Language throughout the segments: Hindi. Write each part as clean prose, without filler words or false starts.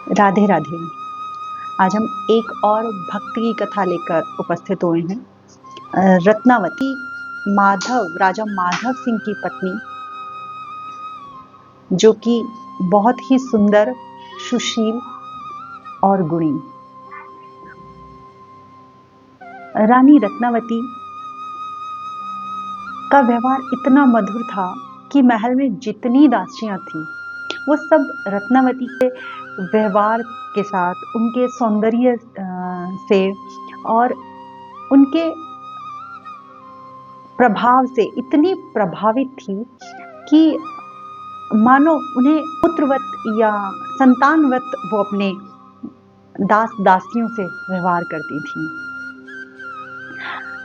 राधे राधे। आज हम एक और भक्ति की कथा लेकर उपस्थित हुए हैं। रत्नावती राजा माधव सिंह की पत्नी, जो कि बहुत ही सुंदर, सुशील और गुणी। रानी रत्नावती का व्यवहार इतना मधुर था कि महल में जितनी दासियां थीं, वो सब रत्नावती के व्यवहार के साथ, उनके सौंदर्य से और उनके प्रभाव से इतनी प्रभावित थी कि मानो उन्हें पुत्रवत या संतानवत वो अपने दास दासियों से व्यवहार करती थी।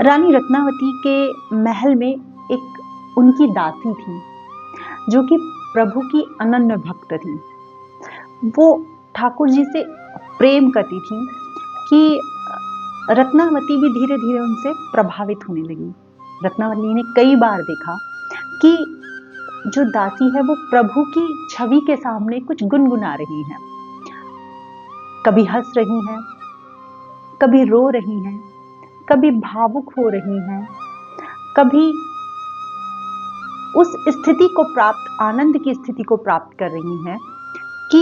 रानी रत्नावती के महल में एक उनकी दासी थी, जो कि प्रभु की अनन्य भक्त थी। वो ठाकुर जी से प्रेम करती थी कि रत्नावती भी धीरे धीरे उनसे प्रभावित होने लगी। रत्नावती ने कई बार देखा कि जो दासी है वो प्रभु की छवि के सामने कुछ गुनगुना रही है। कभी हंस रही हैं, कभी रो रही हैं, कभी भावुक हो रही हैं, कभी उस स्थिति को आनंद की स्थिति को प्राप्त कर रही हैं कि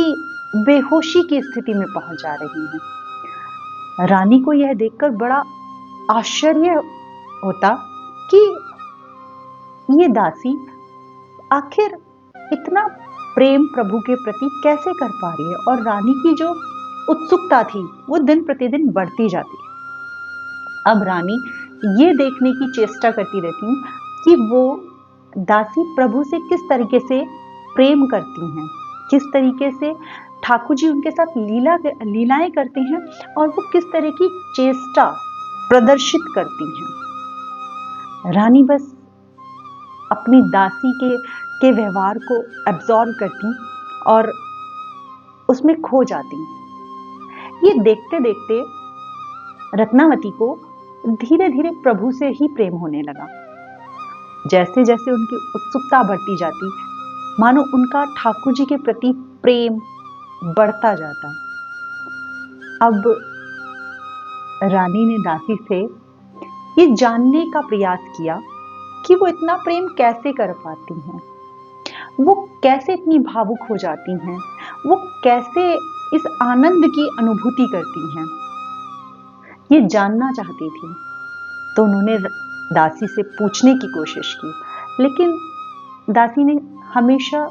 बेहोशी की स्थिति में पहुंच जा रही हैं। रानी को यह देखकर बड़ा आश्चर्य होता कि ये दासी आखिर इतना प्रेम प्रभु के प्रति कैसे कर पा रही है, और रानी की जो उत्सुकता थी वो दिन प्रतिदिन बढ़ती जाती। अब रानी ये देखने की चेष्टा करती रहती कि वो दासी प्रभु से किस तरीके से प्रेम करती हैं, किस तरीके से ठाकुर जी उनके साथ लीलाएं करते हैं और वो किस तरह की चेष्टा प्रदर्शित करती हैं। रानी बस अपनी दासी के व्यवहार को एब्जॉर्व करती और उसमें खो जाती। ये देखते देखते रत्नावती को धीरे धीरे प्रभु से ही प्रेम होने लगा। जैसे जैसे उनकी उत्सुकता बढ़ती जाती, मानो उनका ठाकुर जी के प्रति प्रेम बढ़ता जाता। अब रानी ने दासी से ये जानने का प्रयास किया कि वो इतना प्रेम कैसे कर पाती हैं, वो कैसे इतनी भावुक हो जाती हैं, वो कैसे इस आनंद की अनुभूति करती हैं। ये जानना चाहती थी, तो उन्होंने दासी से पूछने की कोशिश की, लेकिन दासी ने हमेशा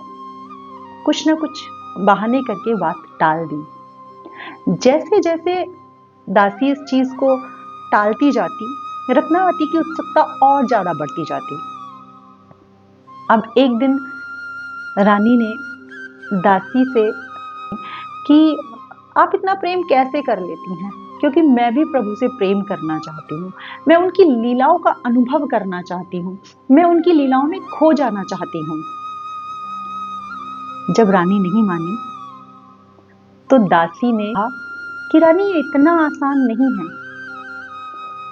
कुछ ना कुछ बहाने करके बात टाल दी। जैसे जैसे दासी इस चीज को टालती जाती, रत्नावती की उत्सुकता और ज्यादा बढ़ती जाती। अब एक दिन रानी ने दासी से कि आप इतना प्रेम कैसे कर लेती हैं, क्योंकि मैं भी प्रभु से प्रेम करना चाहती हूँ, मैं उनकी लीलाओं का अनुभव करना चाहती हूँ, मैं उनकी लीलाओं में खो जाना चाहती हूँ। जब रानी नहीं मानी तो दासी ने कहा कि रानी ये इतना आसान नहीं है,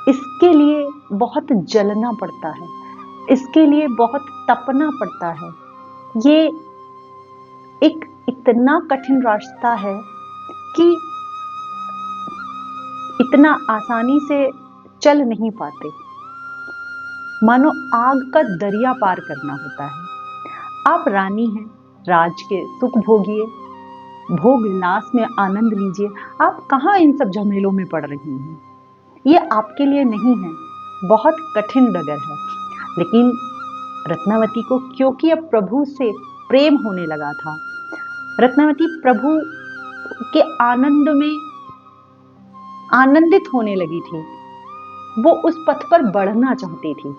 इसके लिए बहुत जलना पड़ता है, इसके लिए बहुत तपना पड़ता है, ये एक इतना कठिन रास्ता है कि इतना आसानी से चल नहीं पाते, मानो आग का दरिया पार करना होता है। आप रानी हैं, राज के सुख भोगिए, भोग विलास में आनंद लीजिए, आप कहाँ इन सब झमेलों में पड़ रही हैं, ये आपके लिए नहीं है, बहुत कठिन डगर है। लेकिन रत्नावती को क्योंकि अब प्रभु से प्रेम होने लगा था, रत्नावती प्रभु के आनंद में आनंदित होने लगी थी, वो उस पथ पर बढ़ना चाहती थी।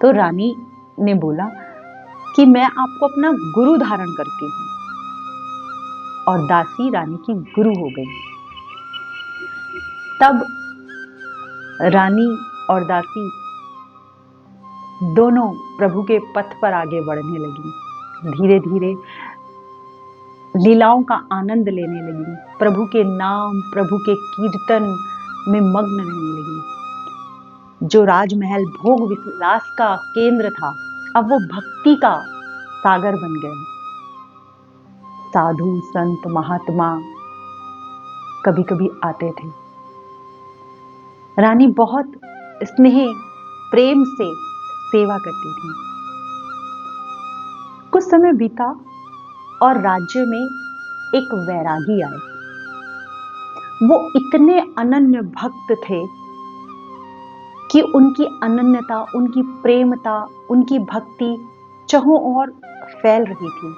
तो रानी ने बोला कि मैं आपको अपना गुरु धारण करती हूँ, और दासी रानी की गुरु हो गई। तब रानी और दासी दोनों प्रभु के पथ पर आगे बढ़ने लगी, धीरे धीरे लीलाओं का आनंद लेने लगी, प्रभु के नाम, प्रभु के कीर्तन में मग्न रहने लगी। जो राजमहल भोग विलास का केंद्र था, अब वो भक्ति का सागर बन गया। साधु संत महात्मा कभी कभी आते थे। रानी बहुत स्नेह प्रेम से सेवा करती थी। कुछ समय बीता और राज्य में एक वैरागी आए। वो इतने अनन्य भक्त थे कि उनकी अनन्यता, उनकी प्रेमता, उनकी भक्ति चहों ओर फैल रही थी।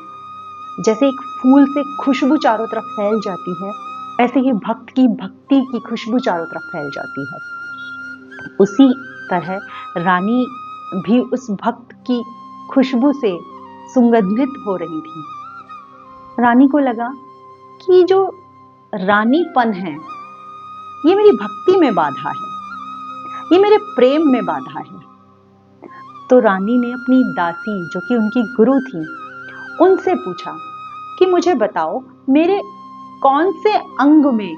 जैसे एक फूल से खुशबू चारों तरफ फैल जाती है, ऐसे ही भक्त की भक्ति की खुशबू चारों तरफ फैल जाती है। उसी तरह रानी भी उस भक्त की खुशबू से सुगंधित हो रही थी। रानी को लगा कि जो रानीपन है ये मेरी भक्ति में बाधा है, ये मेरे प्रेम में बाधा है। तो रानी ने अपनी दासी, जो कि उनकी गुरु थी, उनसे पूछा कि मुझे बताओ मेरे कौन से अंग में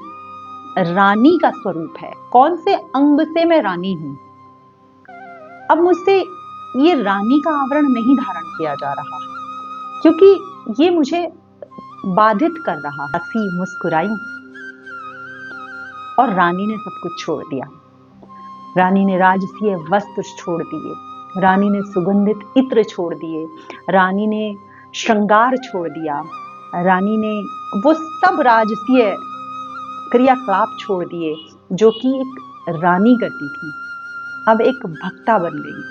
रानी का स्वरूप है, कौन से अंग से मैं रानी हूं। अब मुझसे ये रानी का आवरण नहीं धारण किया जा रहा है, क्योंकि ये मुझे बाधित कर रहा है। दासी मुस्कुराई और रानी ने सब कुछ छोड़ दिया। रानी ने राजसीय वस्त्र छोड़ दिए, रानी ने सुगंधित इत्र छोड़ दिए, रानी ने श्रृंगार छोड़ दिया, रानी ने वो सब राजसीय क्रियाकलाप छोड़ दिए जो कि एक रानी करती थी। अब एक भक्ता बन गई।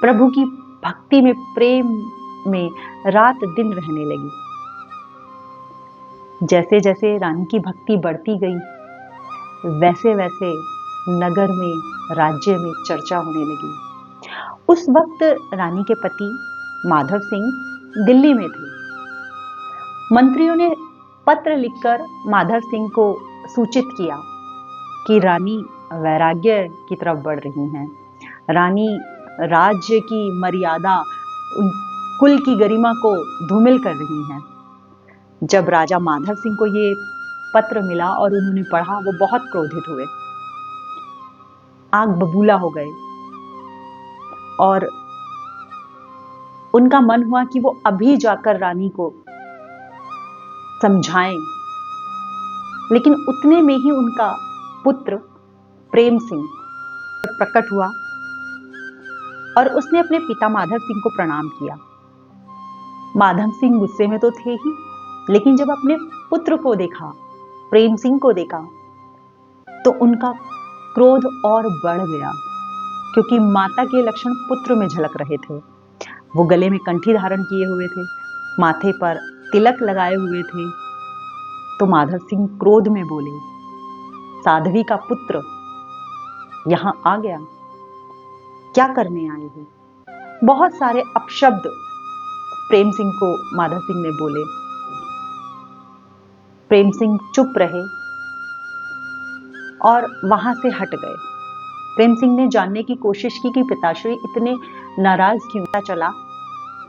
प्रभु की भक्ति में, प्रेम में रात दिन रहने लगी। जैसे जैसे रानी की भक्ति बढ़ती गई, वैसे वैसे नगर में, राज्य में चर्चा होने लगी। उस वक्त रानी के पति माधव सिंह दिल्ली में थे। मंत्रियों ने पत्र लिखकर माधव सिंह को सूचित किया कि रानी वैराग्य की तरफ बढ़ रही हैं। रानी राज्य की मर्यादा, कुल की गरिमा को धूमिल कर रही हैं। जब राजा माधव सिंह को ये पत्र मिला और उन्होंने पढ़ा, वो बहुत क्रोधित हुए, आग बबूला हो गए और उनका मन हुआ कि वो अभी जाकर रानी को समझाएं। लेकिन उतने में ही उनका पुत्र प्रेम सिंह प्रकट हुआ और उसने अपने पिता माधव सिंह को प्रणाम किया। माधव सिंह गुस्से में तो थे ही, लेकिन जब अपने पुत्र को देखा, प्रेम सिंह को देखा, तो उनका क्रोध और बढ़ गया, क्योंकि माता के लक्षण पुत्र में झलक रहे थे। वो गले में कंठी धारण किए हुए थे, माथे पर तिलक लगाए हुए थे। तो माधव सिंह क्रोध में बोले, साध्वी का पुत्र यहां आ गया, क्या करने आए हो? बहुत सारे अपशब्द प्रेम सिंह को माधव सिंह ने बोले। प्रेम सिंह चुप रहे और वहां से हट गए। प्रेम सिंह ने जानने की कोशिश की कि पिताश्री इतने नाराज क्यों। पता चला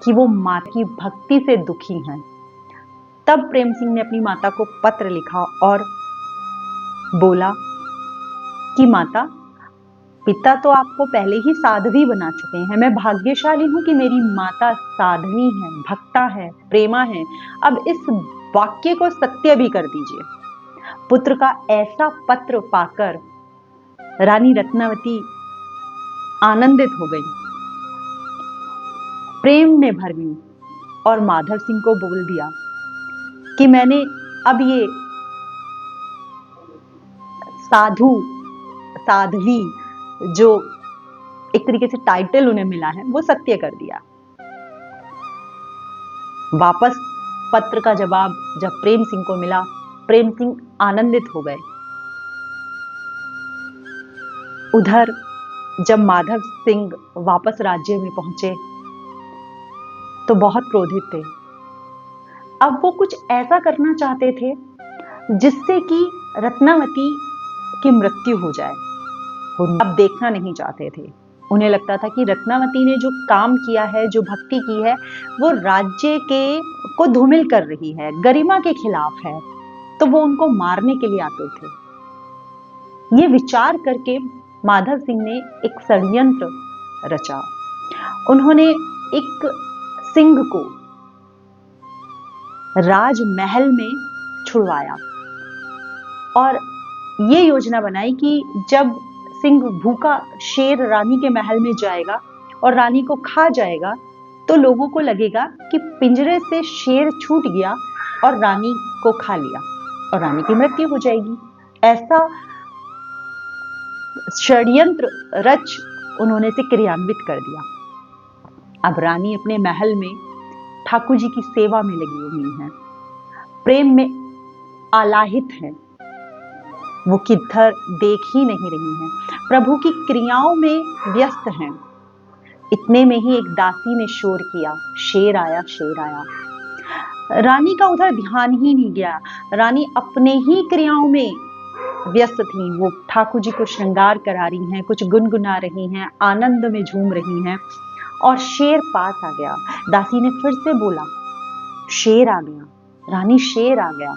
कि वो मां की भक्ति से दुखी हैं। तब प्रेम सिंह ने अपनी माता को पत्र लिखा और बोला कि माता, पिता तो आपको पहले ही साध्वी बना चुके हैं। मैं भाग्यशाली हूं कि मेरी माता साध्वी है, भक्ता है, प्रेमा है। अब इस वाक्य को सत्य भी कर दीजिए। पुत्र का ऐसा पत्र पाकर रानी रत्नावती आनंदित हो गई, प्रेम में भर गई और माधव सिंह को बोल दिया कि मैंने अब ये साधु, साध्वी जो एक तरीके से टाइटल उन्हें मिला है, वो सत्य कर दिया। वापस पत्र का जवाब जब प्रेम सिंह को मिला, प्रेम सिंह आनंदित हो गए। उधर जब माधव सिंह वापस राज्य में पहुंचे तो बहुत क्रोधित थे। अब वो कुछ ऐसा करना चाहते थे जिससे कि रत्नावती की मृत्यु हो जाए। वो अब देखना नहीं चाहते थे। उन्हें लगता था कि रत्नावती ने जो काम किया है, जो भक्ति की है, वो राज्य के को धूमिल कर रही है, गरिमा के खिलाफ है, तो वो उनको मारने के लिए आते थे। ये विचार करके माधव सिंह ने एक षड्यंत्र रचा। उन्होंने एक सिंह को राजमहल में छुड़वाया और ये योजना बनाई कि जब सिंह भूखा शेर रानी के महल में जाएगा और रानी को खा जाएगा तो लोगों को लगेगा कि पिंजरे से शेर छूट गया और रानी को खा लिया और रानी की मृत्यु हो जाएगी। ऐसा षड्यंत्र रच उन्होंने से क्रियान्वित कर दिया। अब रानी अपने महल में ठाकुर जी की सेवा में लगी हुई है, प्रेम में आलाहित है, वो किधर देख ही नहीं रही हैं, प्रभु की क्रियाओं में व्यस्त हैं। इतने में ही एक दासी ने शोर किया, शेर आया, शेर आया। रानी का उधर ध्यान ही नहीं गया, रानी अपने ही क्रियाओं में व्यस्त थी। वो ठाकुर जी को श्रृंगार करा रही हैं, कुछ गुनगुना रही हैं, आनंद में झूम रही हैं और शेर पास आ गया। दासी ने फिर से बोला, शेर आ गया रानी, शेर आ गया।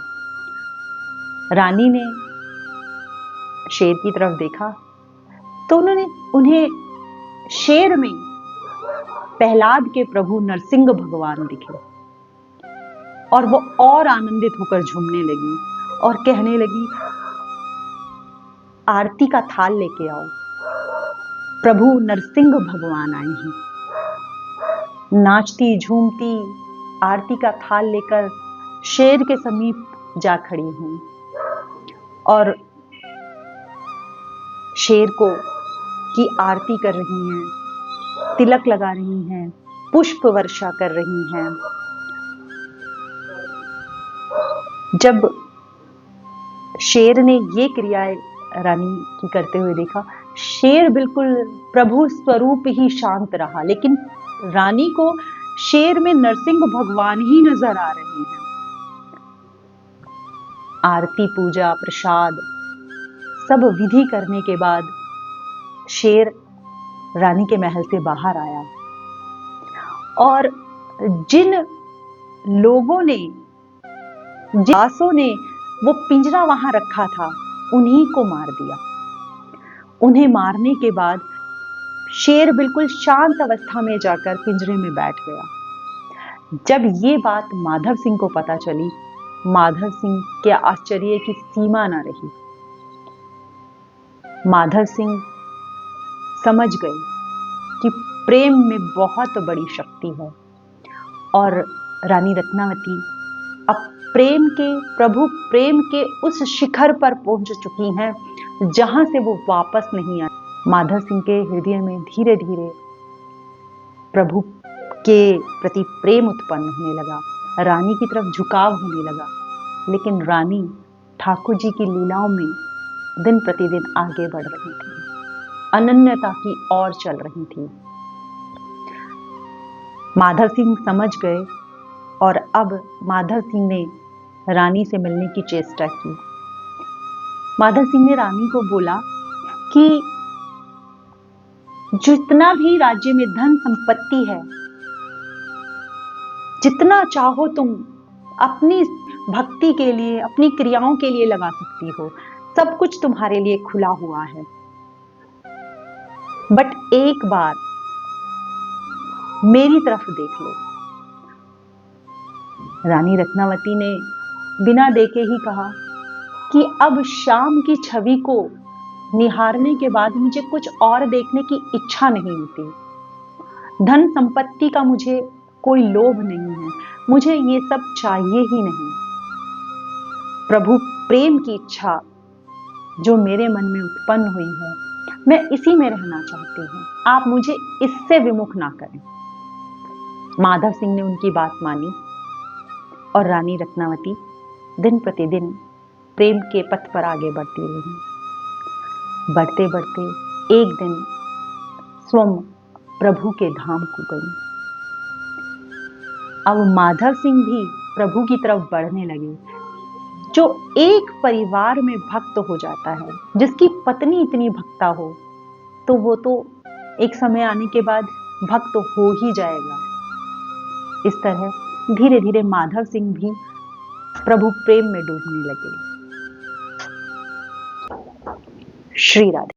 रानी ने शेर की तरफ देखा तो उन्हें शेर में प्रहलाद के प्रभु नरसिंह भगवान दिखे और वो और आनंदित होकर झूमने लगी और कहने लगी, आरती का थाल लेके आओ, प्रभु नरसिंह भगवान आए हैं। नाचती झूमती आरती का थाल लेकर शेर के समीप जा खड़ी हूं और शेर को की आरती कर रही हैं, तिलक लगा रही हैं, पुष्प वर्षा कर रही हैं। जब शेर ने ये क्रियाएं रानी की करते हुए देखा, शेर बिल्कुल प्रभु स्वरूप ही शांत रहा, लेकिन रानी को शेर में नरसिंह भगवान ही नजर आ रहे हैं। आरती, पूजा, प्रसाद सब विधि करने के बाद शेर रानी के महल से बाहर आया और जिन लोगों ने, दासों ने वो पिंजरा वहां रखा था, उन्हीं को मार दिया। उन्हें मारने के बाद शेर बिल्कुल शांत अवस्था में जाकर पिंजरे में बैठ गया। जब ये बात माधव सिंह को पता चली, माधव सिंह के आश्चर्य की सीमा न रही। माधव सिंह समझ गए कि प्रेम में बहुत बड़ी शक्ति है और रानी रत्नावती अब प्रभु प्रेम के उस शिखर पर पहुंच चुकी हैं जहां से वो वापस नहीं आ। माधव सिंह के हृदय में धीरे धीरे प्रभु के प्रति प्रेम उत्पन्न होने लगा, रानी की तरफ झुकाव होने लगा। लेकिन रानी ठाकुर जी की लीलाओं में दिन प्रतिदिन आगे बढ़ रही थी, अनन्यता की ओर चल रही थी। माधव सिंह समझ गए और अब माधव सिंह ने रानी से मिलने की चेष्टा की। माधव सिंह ने रानी को बोला कि जितना भी राज्य में धन संपत्ति है, जितना चाहो तुम अपनी भक्ति के लिए, अपनी क्रियाओं के लिए लगा सकती हो, सब कुछ तुम्हारे लिए खुला हुआ है। बट एक बार मेरी तरफ देख लो। रानी रत्नावती ने बिना देखे ही कहा कि अब श्याम की छवि को निहारने के बाद मुझे कुछ और देखने की इच्छा नहीं होती। धन संपत्ति का मुझे कोई लोभ नहीं है, मुझे ये सब चाहिए ही नहीं। प्रभु प्रेम की इच्छा जो मेरे मन में उत्पन्न हुई है, मैं इसी में रहना चाहती हूँ, आप मुझे इससे विमुख ना करें। माधव सिंह ने उनकी बात मानी और रानी रत्नावती दिन प्रतिदिन प्रेम के पथ पर आगे बढ़ती रही। बढ़ते बढ़ते एक दिन स्वयं प्रभु के धाम को गई। अब माधव सिंह भी प्रभु की तरफ बढ़ने लगे। जो एक परिवार में भक्त हो जाता है, जिसकी पत्नी इतनी भक्ता हो, तो वो तो एक समय आने के बाद भक्त हो ही जाएगा। इस तरह धीरे धीरे माधव सिंह भी प्रभु प्रेम में डूबने लगे। श्री राधे।